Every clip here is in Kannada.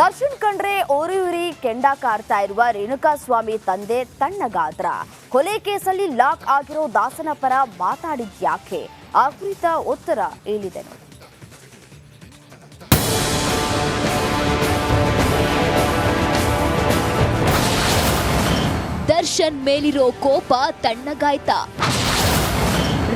ದರ್ಶನ್ ಕಂಡ್ರೆ ಓರಿಯೂರಿ ಕೆಂಡ ಕಾರ್ತಾ ಇರುವ ರೇಣುಕಾಸ್ವಾಮಿ ತಂದೆ ತಣ್ಣಗಾದ್ರ. ಕೊಲೆ ಕೇಸಲ್ಲಿ ಲಾಕ್ ಆಗಿರೋ ದಾಸನ ಪರ ಮಾತಾಡಿದ್ಯಾಕೆ? ಆ ಕುರಿತ ಉತ್ತರ ಇಲ್ಲಿದೆ ನೋಡಿ. ದರ್ಶನ್ ಮೇಲಿರೋ ಕೋಪ ತಣ್ಣಗಾಯ್ತಾ?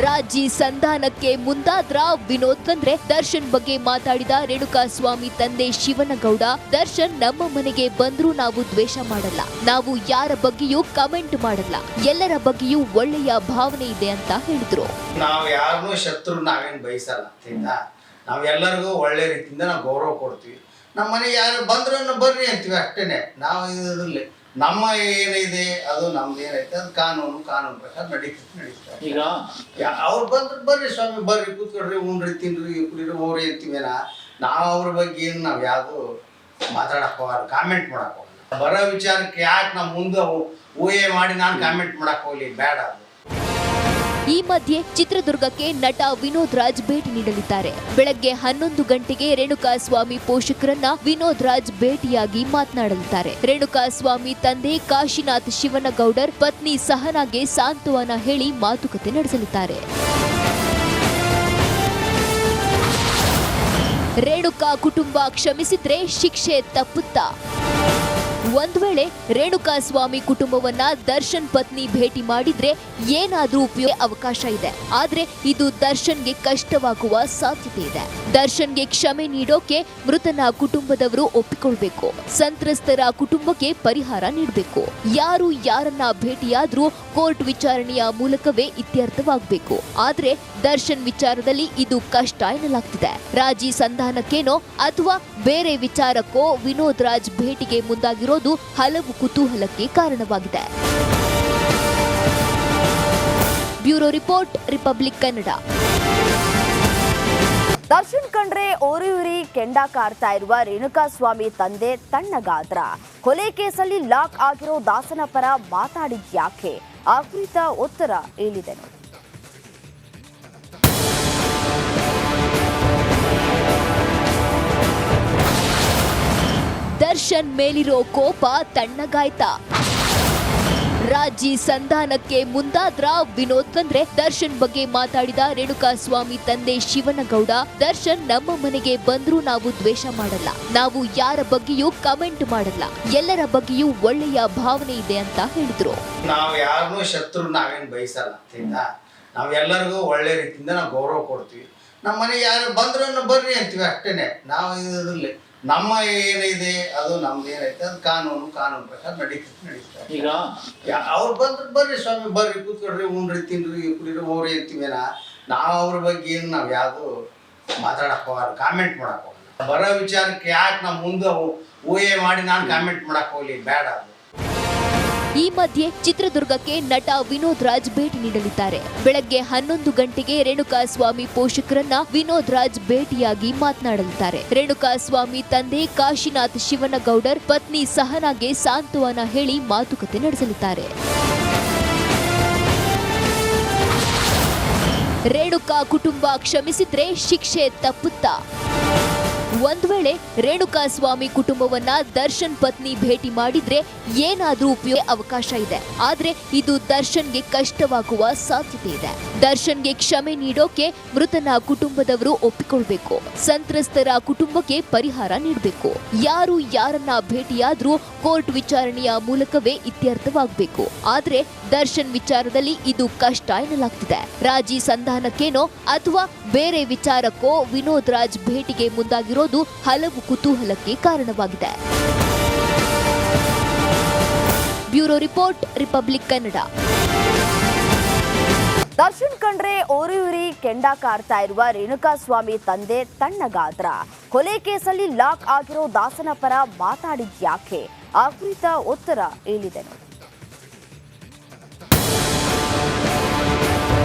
ರಾಜಿ ಸಂಧಾನಕ್ಕೆ ಮುಂದಾದ್ರ ವಿನೋದ್ ಅಂದ್ರೆ ದರ್ಶನ್ ಬಗ್ಗೆ ಮಾತಾಡಿದ ರೇಣುಕಾಸ್ವಾಮಿ ತಂದೆ ಶಿವನಗೌಡ, ದರ್ಶನ್ ನಮ್ಮ ಮನೆಗೆ ಬಂದ್ರೂ ನಾವು ದ್ವೇಷ ಮಾಡಲ್ಲ, ನಾವು ಯಾರ ಬಗ್ಗೆಯೂ ಕಮೆಂಟ್ ಮಾಡಲ್ಲ, ಎಲ್ಲರ ಬಗ್ಗೆಯೂ ಒಳ್ಳೆಯ ಭಾವನೆ ಇದೆ ಅಂತ ಹೇಳಿದ್ರು. ನಾವು ಯಾರನ್ನೂ ಶತ್ರು ನಾವೇನು ಬಯಸಲ್ಲ ಅಂತ, ನಾವು ಎಲ್ಲರಿಗೂ ಒಳ್ಳೆ ರೀತಿಯಿಂದ ನಾವು ಗೌರವ ಕೊಡ್ತೀವಿ. ನಮ್ಮ ಮನೆಗೆ ಯಾರು ಬಂದ್ರೂ ಬರ್ರಿ ಅಂತೀವಿ ಅಷ್ಟೇನೆ. ನಾವು ಇದರಲ್ಲಿ ನಮ್ಮ ಏನಿದೆ ಅದು ನಮ್ದು ಏನೈತೆ ಅದು ಕಾನೂನು ಪ್ರಕಾರ ನಡೀತಾರೆ. ಈಗ ಅವ್ರು ಬಂದ್ರೆ ಬರ್ರಿ ಸ್ವಾಮಿ, ಬರ್ರಿ ಕೂತ್ಕೊಡ್ರಿ, ಉಣ್ರಿ, ತಿನ್ರಿ, ಕುಡೀರಿ, ಹೋಗ್ರಿ ಅಂತೀವೇನ. ನಾವು ಅವ್ರ ಬಗ್ಗೆ ಏನು ನಾವು ಯಾವುದು ಮಾತಾಡಕ್ ಹೋಗಲ್ಲ, ಕಾಮೆಂಟ್ ಮಾಡಕ್ ಹೋಗಲ್ಲ. ಬರೋ ವಿಚಾರಕ್ಕೆ ಯಾಕೆ ನಾವು ಮುಂದೆ ಊಹೆ ಮಾಡಿ ನಾನು ಕಾಮೆಂಟ್ ಮಾಡಕ್ ಹೋಗ್ಲಿ, ಬೇಡ ಅದು. ಈ ಮಧ್ಯೆ ಚಿತ್ರದುರ್ಗಕ್ಕೆ ನಟ ವಿನೋದ್ ರಾಜ್ ಭೇಟಿ ನೀಡಲಿದ್ದಾರೆ. ಬೆಳಗ್ಗೆ 11 ಗಂಟೆಗೆ ರೇಣುಕಾಸ್ವಾಮಿ ಪೋಷಕರನ್ನ ವಿನೋದ್ ರಾಜ್ ಭೇಟಿಯಾಗಿ ಮಾತನಾಡಲಿದ್ದಾರೆ. ರೇಣುಕಾಸ್ವಾಮಿ ತಂದೆ ಕಾಶಿನಾಥ್ ಶಿವನಗೌಡರ್ ಪತ್ನಿ ಸಹನಾಗೆ ಸಾಂತ್ವನ ಹೇಳಿ ಮಾತುಕತೆ ನಡೆಸಲಿದ್ದಾರೆ. ರೇಣುಕಾ ಕುಟುಂಬ ಕ್ಷಮಿಸಿದ್ರೆ ಶಿಕ್ಷೆ ತಪ್ಪುತ್ತಾ? ಒಂದ್ ವೇಳೆ ರೇಣುಕಾಸ್ವಾಮಿ ಕುಟುಂಬವನ್ನ ದರ್ಶನ್ ಪತ್ನಿ ಭೇಟಿ ಮಾಡಿದ್ರೆ ಏನಾದ್ರೂ ಉಪಯೋಗ ಅವಕಾಶ ಇದೆ. ಆದ್ರೆ ಇದು ದರ್ಶನ್ಗೆ ಕಷ್ಟವಾಗುವ ಸಾಧ್ಯತೆ ಇದೆ. ದರ್ಶನ್ಗೆ ಕ್ಷಮೆ ನೀಡೋಕೆ ಮೃತನ ಕುಟುಂಬದವರು ಒಪ್ಪಿಕೊಳ್ಬೇಕು. ಸಂತ್ರಸ್ತರ ಕುಟುಂಬಕ್ಕೆ ಪರಿಹಾರ ನೀಡಬೇಕು. ಯಾರು ಯಾರನ್ನ ಭೇಟಿಯಾದ್ರೂ ಕೋರ್ಟ್ ವಿಚಾರಣೆಯ ಮೂಲಕವೇ ಇತ್ಯರ್ಥವಾಗಬೇಕು. ಆದ್ರೆ ದರ್ಶನ್ ವಿಚಾರದಲ್ಲಿ ಇದು ಕಷ್ಟ ಎನ್ನಲಾಗ್ತಿದೆ. ರಾಜಿ ಸಂಧಾನಕ್ಕೇನೋ ಅಥವಾ ಬೇರೆ ವಿಚಾರಕ್ಕೋ ವಿನೋದ್ ರಾಜ್ ಭೇಟಿಗೆ ಮುಂದಾಗಿರೋದು ಹಲವು ಕುತೂಹಲಕ್ಕೆ ಕಾರಣವಾಗಿದೆ. Bureau report, republic Kannada. Darshan ಕಂಡ್ರೆ ಓರಿಯೂರಿ ಕೆಂಡ ಕಾರ್ತಾ ಇರುವ ರೇಣುಕಾಸ್ವಾಮಿ ತಂದೆ ತಣ್ಣಗಾದ್ರ. ಕೊಲೆ ಕೇಸಲ್ಲಿ ಲಾಕ್ ಆಗಿರೋ ದಾಸನ ಪರ ಮಾತಾಡಿದ್ಯಾಕೆ? ಆ ಕುರಿತ ಉತ್ತರ ಇಲ್ಲಿದೆ ನೋಡಿ. ದರ್ಶನ್ ಮೇಲಿರೋ ಕೋಪ ತಣ್ಣಗಾಯ್ತಾ? ರಾಜಿ ಸಂಧಾನಕ್ಕೆ ಮುಂದಾದ್ರ ವಿನೋದ್ ಅಂದ್ರೆ ದರ್ಶನ್ ಬಗ್ಗೆ ಮಾತಾಡಿದ ರೇಣುಕಾಸ್ವಾಮಿ ತಂದೆ ಶಿವನಗೌಡ, ದರ್ಶನ್ ನಮ್ಮ ಮನೆಗೆ ಬಂದ್ರೂ ನಾವು ದ್ವೇಷ ಮಾಡಲ್ಲ, ನಾವು ಯಾರ ಬಗ್ಗೆಯೂ ಕಮೆಂಟ್ ಮಾಡಲ್ಲ, ಎಲ್ಲರ ಬಗ್ಗೆಯೂ ಒಳ್ಳೆಯ ಭಾವನೆ ಇದೆ ಅಂತ ಹೇಳಿದ್ರು. ನಾವು ಯಾರನ್ನೂ ಶತ್ರು ನಾವೇನು ಬಯಸಲ್ಲ ಅಂತ, ನಾವು ಎಲ್ಲರಿಗೂ ಒಳ್ಳೆ ರೀತಿಯಿಂದ ನಾವು ಗೌರವ ಕೊಡ್ತೀವಿ. ನಮ್ಮ ಮನೆಗೆ ಯಾರು ಬಂದ್ರೂ ಬರ್ರಿ ಅಂತೀವಿ ಅಷ್ಟೇನೆ. ನಾವು ಇದರಲ್ಲಿ ನಮ್ಮ ಏನಿದೆ ಅದು ನಮ್ದು ಏನೈತೆ ಅದು ಕಾನೂನು ಪ್ರಕಾರ ನಡೀತಾರೆ. ಈಗ ಅವ್ರು ಬಂದ್ರೆ ಬರ್ರಿ ಸ್ವಾಮಿ, ಬರ್ರಿ ಕೂತ್ಕೊಡ್ರಿ, ಉಣ್ರಿ, ತಿನ್ರಿ, ಕುಡೀರಿ, ಹೋಗ್ರಿ ಅಂತೀವೇನ. ನಾವು ಅವ್ರ ಬಗ್ಗೆ ಏನು ನಾವು ಯಾವುದು ಮಾತಾಡಕ್ ಹೋಗಲ್ಲ, ಕಾಮೆಂಟ್ ಮಾಡಕ್ ಹೋಗಲ್ಲ. ಬರೋ ವಿಚಾರಕ್ಕೆ ಯಾಕೆ ನಾವು ಮುಂದೆ ಊಹೆ ಮಾಡಿ ನಾನು ಕಾಮೆಂಟ್ ಮಾಡಕ್ ಹೋಗ್ಲಿ, ಬೇಡ ಅದು. ಈ ಮಧ್ಯೆ ಚಿತ್ರದುರ್ಗಕ್ಕೆ ನಟ ವಿನೋದ್ ರಾಜ್ ಭೇಟಿ ನೀಡಲಿದ್ದಾರೆ. ಬೆಳಗ್ಗೆ 11 ಗಂಟೆಗೆ ರೇಣುಕಾಸ್ವಾಮಿ ಪೋಷಕರನ್ನ ವಿನೋದ್ ರಾಜ್ ಭೇಟಿಯಾಗಿ ಮಾತನಾಡಲಿದ್ದಾರೆ. ರೇಣುಕಾಸ್ವಾಮಿ ತಂದೆ ಕಾಶಿನಾಥ್ ಶಿವನಗೌಡರ್ ಪತ್ನಿ ಸಹನಾಗೆ ಸಾಂತ್ವನ ಹೇಳಿ ಮಾತುಕತೆ ನಡೆಸಲಿದ್ದಾರೆ. ರೇಣುಕಾ ಕುಟುಂಬ ಕ್ಷಮಿಸಿದ್ರೆ ಶಿಕ್ಷೆ ತಪ್ಪುತ್ತಾ? ಒಂದ್ ವೇಳೆ ರೇಣುಕಾಸ್ವಾಮಿ ಕುಟುಂಬವನ್ನ ದರ್ಶನ್ ಪತ್ನಿ ಭೇಟಿ ಮಾಡಿದ್ರೆ ಏನಾದ್ರೂ ಉಪಯೋಗ ಅವಕಾಶ ಇದೆ. ಆದ್ರೆ ಇದು ದರ್ಶನ್ಗೆ ಕಷ್ಟವಾಗುವ ಸಾಧ್ಯತೆ ಇದೆ. ದರ್ಶನ್ಗೆ ಕ್ಷಮೆ ನೀಡೋಕೆ ಮೃತನ ಕುಟುಂಬದವರು ಒಪ್ಪಿಕೊಳ್ಬೇಕು. ಸಂತ್ರಸ್ತರ ಕುಟುಂಬಕ್ಕೆ ಪರಿಹಾರ ನೀಡಬೇಕು. ಯಾರು ಯಾರನ್ನ ಭೇಟಿಯಾದ್ರೂ ಕೋರ್ಟ್ ವಿಚಾರಣೆಯ ಮೂಲಕವೇ ಇತ್ಯರ್ಥವಾಗಬೇಕು. ಆದ್ರೆ ದರ್ಶನ್ ವಿಚಾರದಲ್ಲಿ ಇದು ಕಷ್ಟ ಎನ್ನಲಾಗ್ತಿದೆ. ರಾಜಿ ಸಂಧಾನಕ್ಕೇನೋ ಅಥವಾ ಬೇರೆ ವಿಚಾರಕ್ಕೋ ವಿನೋದ್ ರಾಜ್ ಭೇಟಿಗೆ ಮುಂದಾಗಿರೋದು ಹಲವು ಕುತೂಹಲಕ್ಕೆ ಕಾರಣವಾಗಿದೆ. Bureau report, republic Kannada. Darshan ಕಂಡ್ರೆ ಓರಿಯೂರಿ ಕೆಂಡ ಕಾರ್ತಾ ಇರುವ ರೇಣುಕಾಸ್ವಾಮಿ ತಂದೆ ತಣ್ಣಗಾದ್ರ. ಕೊಲೆ ಕೇಸಲ್ಲಿ ಲಾಕ್ ಆಗಿರೋ ದಾಸನ ಪರ ಮಾತಾಡಿದ್ಯಾಕೆ? ಆ ಕುರಿತ ಉತ್ತರ ಇಲ್ಲಿದೆ ನೋಡಿ.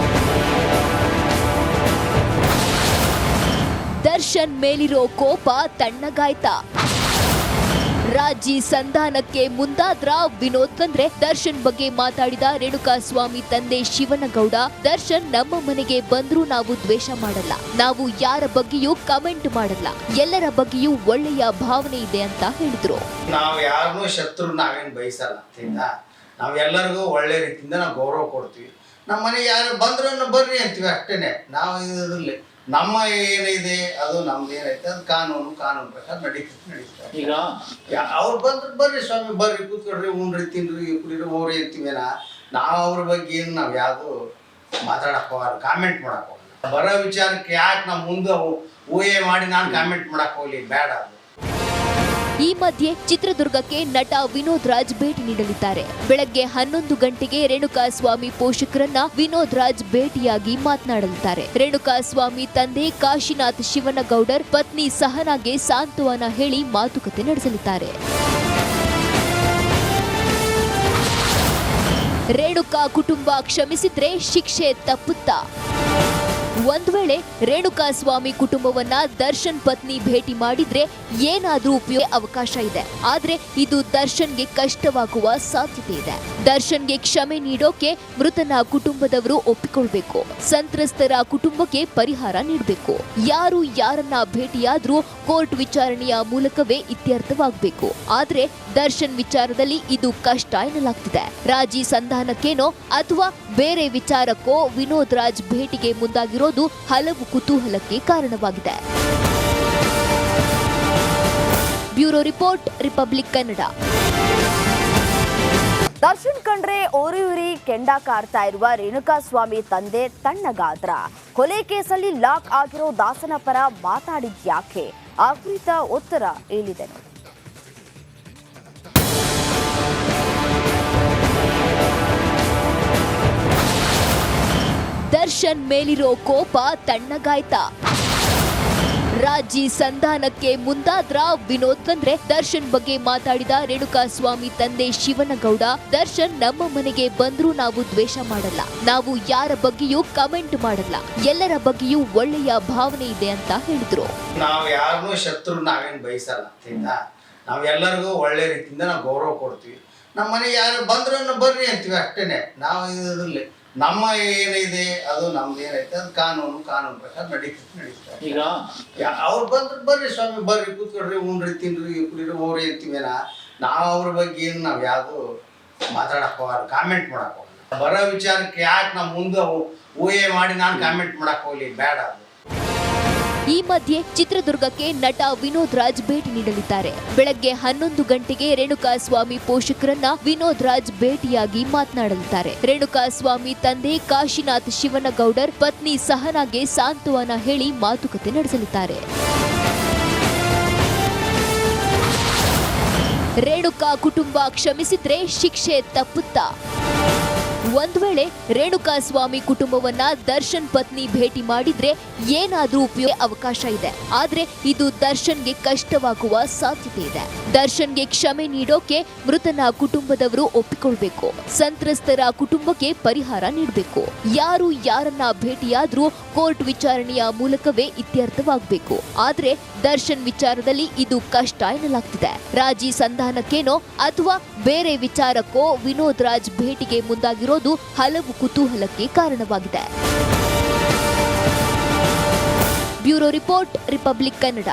ದರ್ಶನ್ ಮೇಲಿರೋ ಕೋಪ ತಣ್ಣಗಾಯ್ತಾ? ರಾಜಿ ಸಂಧಾನಕ್ಕೆ ಮುಂದಾದ್ರ ವಿನೋದ್ ಬಂದ್ರೆ ದರ್ಶನ್ ಬಗ್ಗೆ ಮಾತಾಡಿದ ರೇಣುಕಾಸ್ವಾಮಿ ತಂದೆ ಶಿವನಗೌಡ, ದರ್ಶನ್ ನಮ್ಮ ಮನೆಗೆ ಬಂದ್ರೂ ನಾವು ದ್ವೇಷ ಮಾಡಲ್ಲ, ನಾವು ಯಾರ ಬಗ್ಗೆಯೂ ಕಮೆಂಟ್ ಮಾಡಲ್ಲ, ಎಲ್ಲರ ಬಗ್ಗೆಯೂ ಒಳ್ಳೆಯ ಭಾವನೆ ಇದೆ ಅಂತ ಹೇಳಿದ್ರು. ನಾವು ಯಾರನ್ನೂ ಶತ್ರು ನಾವೇನು ಬಯಸಲ್ಲ ಆಯ್ತಾ. ನಾವು ಎಲ್ಲರಿಗೂ ಒಳ್ಳೆ ರೀತಿಯಿಂದ ನಾವು ಗೌರವ ಕೊಡ್ತೀವಿ. ನಮ್ಮ ಮನೆಗೆ ಯಾರು ಬಂದ್ರೂ ಬರ್ರಿ ಅಂತೀವಿ ಅಷ್ಟೇನೆ. ನಾವು ಇದ್ರಲ್ಲಿ ನಮ್ಮ ಏನಿದೆ ಅದು ನಮ್ದು ಏನೈತೆ ಅದು ಕಾನೂನು ಪ್ರಕಾರ ನಡೀತಾರೆ. ಈಗ ಅವ್ರು ಬಂದ್ರೆ ಬರ್ರಿ ಸ್ವಾಮಿ, ಬರ್ರಿ ಕೂತ್ಕೊಡ್ರಿ, ಉಣ್ರಿ, ತಿನ್ರಿ, ಕುಡೀರಿ, ಹೋಗ್ರಿ ಅಂತೀವೇನ. ನಾವು ಅವ್ರ ಬಗ್ಗೆ ಏನು ನಾವು ಯಾವುದು ಮಾತಾಡಕ್ ಹೋಗಲ್ಲ, ಕಾಮೆಂಟ್ ಮಾಡಕ್ ಹೋಗಲ್ಲ. ಬರೋ ವಿಚಾರಕ್ಕೆ ಯಾಕೆ ನಾವು ಮುಂದೆ ಊಹೆ ಮಾಡಿ ನಾನು ಕಾಮೆಂಟ್ ಮಾಡಕ್ ಹೋಗ್ಲಿ, ಬೇಡ ಅದು. ಈ ಮಧ್ಯೆ ಚಿತ್ರದುರ್ಗಕ್ಕೆ ನಟ ವಿನೋದ್ ರಾಜ್ ಭೇಟಿ ನೀಡಲಿದ್ದಾರೆ. ಬೆಳಗ್ಗೆ 11 ಗಂಟೆಗೆ ರೇಣುಕಾಸ್ವಾಮಿ ಪೋಷಕರನ್ನ ವಿನೋದ್ ರಾಜ್ ಭೇಟಿಯಾಗಿ ಮಾತನಾಡಲಿದ್ದಾರೆ. ರೇಣುಕಾಸ್ವಾಮಿ ತಂದೆ ಕಾಶಿನಾಥ್ ಶಿವನಗೌಡರ್ ಪತ್ನಿ ಸಹನಾಗೆ ಸಾಂತ್ವನ ಹೇಳಿ ಮಾತುಕತೆ ನಡೆಸಲಿದ್ದಾರೆ. ರೇಣುಕಾ ಕುಟುಂಬ ಕ್ಷಮಿಸಿದ್ರೆ ಶಿಕ್ಷೆ ತಪ್ಪುತ್ತಾ? ಒಂದ್ ವೇಳೆ ರೇಣುಕಾಸ್ವಾಮಿ ಕುಟುಂಬವನ್ನ ದರ್ಶನ್ ಪತ್ನಿ ಭೇಟಿ ಮಾಡಿದ್ರೆ ಏನಾದ್ರೂ ಉಪಯೋಗ ಅವಕಾಶ ಇದೆ. ಆದ್ರೆ ಇದು ದರ್ಶನ್ಗೆ ಕಷ್ಟವಾಗುವ ಸಾಧ್ಯತೆ ಇದೆ. ದರ್ಶನ್ಗೆ ಕ್ಷಮೆ ನೀಡೋಕೆ ಮೃತನ ಕುಟುಂಬದವರು ಒಪ್ಪಿಕೊಳ್ಬೇಕು. ಸಂತ್ರಸ್ತರ ಕುಟುಂಬಕ್ಕೆ ಪರಿಹಾರ ನೀಡಬೇಕು. ಯಾರು ಯಾರನ್ನ ಭೇಟಿಯಾದ್ರೂ ಕೋರ್ಟ್ ವಿಚಾರಣೆಯ ಮೂಲಕವೇ ಇತ್ಯರ್ಥವಾಗಬೇಕು. ಆದ್ರೆ ದರ್ಶನ್ ವಿಚಾರದಲ್ಲಿ ಇದು ಕಷ್ಟ ಎನ್ನಲಾಗ್ತಿದೆ. ರಾಜಿ ಸಂಧಾನಕ್ಕೇನೋ ಅಥವಾ ಬೇರೆ ವಿಚಾರಕ್ಕೋ ವಿನೋದ್ ರಾಜ್ ಭೇಟಿಗೆ ಮುಂದಾಗಿರೋದು ಹಲವು ಕುತೂಹಲಕ್ಕೆ ಕಾರಣವಾಗಿದೆ. Bureau report, republic Kannada. Darshan ಕಂಡ್ರೆ ಓರಿ ಕೆಂಡ ಕಾರ್ತಾ ಇರುವ ರೇಣುಕಾಸ್ವಾಮಿ ತಂದೆ ತಣ್ಣಗಾದ್ರ. ಕೊಲೆ ಕೇಸಲ್ಲಿ ಲಾಕ್ ಆಗಿರೋ ದಾಸನ ಪರ ಮಾತಾಡಿದ್ಯಾಕೆ? ಆ ಕುರಿತ ಉತ್ತರ ಇಲ್ಲಿದೆ. ದರ್ಶನ್ ಮೇಲಿರೋ ಕೋಪ ತಣ್ಣಗಾಯ್ತಾ? ರಾಜಿ ಸಂಧಾನಕ್ಕೆ ಮುಂದಾದ್ರ ವಿನೋದ್ ಬಂದ್ರೆ ದರ್ಶನ್ ಬಗ್ಗೆ ಮಾತಾಡಿದ ರೇಣುಕಾಸ್ವಾಮಿ ತಂದೆ ಶಿವನಗೌಡ, ದರ್ಶನ್ ನಮ್ಮ ಮನೆಗೆ ಬಂದ್ರೂ ನಾವು ದ್ವೇಷ ಮಾಡಲ್ಲ, ನಾವು ಯಾರ ಬಗ್ಗೆಯೂ ಕಮೆಂಟ್ ಮಾಡಲ್ಲ, ಎಲ್ಲರ ಬಗ್ಗೆಯೂ ಒಳ್ಳೆಯ ಭಾವನೆ ಇದೆ ಅಂತ ಹೇಳಿದ್ರು. ನಾವು ಯಾರನ್ನೂ ಶತ್ರು ನಾವೇನು ಬಯಸಲ್ಲ ಆಯ್ತಾ. ನಾವು ಎಲ್ಲರಿಗೂ ಒಳ್ಳೆ ರೀತಿಯಿಂದ ನಾವು ಗೌರವ ಕೊಡ್ತೀವಿ. ನಮ್ಮ ಮನೆಗೆ ಯಾರು ಬಂದ್ರೂ ಬರ್ರಿ ಅಂತೀವಿ ಅಷ್ಟೇನೆ. ನಾವು ಇದ್ರಲ್ಲಿ ನಮ್ಮ ಏನಿದೆ ಅದು ನಮ್ದು ಏನೈತೆ ಅದು ಕಾನೂನು ಪ್ರಕಾರ ನಡೀತಾರೆ. ಈಗ ಅವ್ರು ಬಂದ್ರೆ ಬರ್ರಿ ಸ್ವಾಮಿ, ಬರ್ರಿ ಕೂತ್ಕೊಡ್ರಿ, ಉಣ್ರಿ, ತಿನ್ರಿ, ಕುಡೀರಿ, ಹೋಗ್ರಿ ಅಂತೀವೇನ. ನಾವು ಅವ್ರ ಬಗ್ಗೆ ಏನು ನಾವು ಯಾವುದು ಮಾತಾಡಕ್ ಹೋಗಲ್ಲ, ಕಾಮೆಂಟ್ ಮಾಡಕ್ ಹೋಗಲ್ಲ. ಬರೋ ವಿಚಾರಕ್ಕೆ ಯಾಕೆ ನಾವು ಮುಂದೆ ಊಹೆ ಮಾಡಿ ನಾನು ಕಾಮೆಂಟ್ ಮಾಡಕ್ ಹೋಗ್ಲಿ, ಬೇಡ ಅದು. ಈ ಮಧ್ಯೆ ಚಿತ್ರದುರ್ಗಕ್ಕೆ ನಟ ವಿನೋದ್ ರಾಜ್ ಭೇಟಿ ನೀಡಲಿದ್ದಾರೆ. ಬೆಳಗ್ಗೆ 11 ಗಂಟೆಗೆ ರೇಣುಕಾಸ್ವಾಮಿ ಪೋಷಕರನ್ನ ವಿನೋದ್ ರಾಜ್ ಭೇಟಿಯಾಗಿ ಮಾತನಾಡಲಿದ್ದಾರೆ. ರೇಣುಕಾಸ್ವಾಮಿ ತಂದೆ ಕಾಶಿನಾಥ್ ಶಿವನಗೌಡರ್ ಪತ್ನಿ ಸಹನಾಗೆ ಸಾಂತ್ವನ ಹೇಳಿ ಮಾತುಕತೆ ನಡೆಸಲಿದ್ದಾರೆ. ರೇಣುಕಾ ಕುಟುಂಬ ಕ್ಷಮಿಸಿದ್ರೆ ಶಿಕ್ಷೆ ತಪ್ಪುತ್ತಾ? ಒಂದ್ ವೇಳೆ ರೇಣುಕಾಸ್ವಾಮಿ ಕುಟುಂಬವನ್ನ ದರ್ಶನ್ ಪತ್ನಿ ಭೇಟಿ ಮಾಡಿದ್ರೆ ಏನಾದ್ರೂ ಉಪಯೋಗ ಅವಕಾಶ ಇದೆ. ಆದ್ರೆ ಇದು ದರ್ಶನ್ಗೆ ಕಷ್ಟವಾಗುವ ಸಾಧ್ಯತೆ ಇದೆ. ದರ್ಶನ್ಗೆ ಕ್ಷಮೆ ನೀಡೋಕೆ ಮೃತನ ಕುಟುಂಬದವರು ಒಪ್ಪಿಕೊಳ್ಬೇಕು. ಸಂತ್ರಸ್ತರ ಕುಟುಂಬಕ್ಕೆ ಪರಿಹಾರ ನೀಡಬೇಕು. ಯಾರು ಯಾರನ್ನ ಭೇಟಿಯಾದ್ರೂ ಕೋರ್ಟ್ ವಿಚಾರಣೆಯ ಮೂಲಕವೇ ಇತ್ಯರ್ಥವಾಗಬೇಕು. ಆದ್ರೆ ದರ್ಶನ್ ವಿಚಾರದಲ್ಲಿ ಇದು ಕಷ್ಟ ಎನ್ನಲಾಗ್ತಿದೆ. ರಾಜಿ ಸಂಧಾನಕ್ಕೇನೋ ಅಥವಾ ಬೇರೆ ವಿಚಾರಕ್ಕೋ ವಿನೋದ್ ರಾಜ್ ಭೇಟಿಗೆ ಮುಂದಾಗಿರೋದು ಹಲವು ಕುತೂಹಲಕ್ಕೆ ಕಾರಣವಾಗಿದೆ. Bureau report, republic Kannada.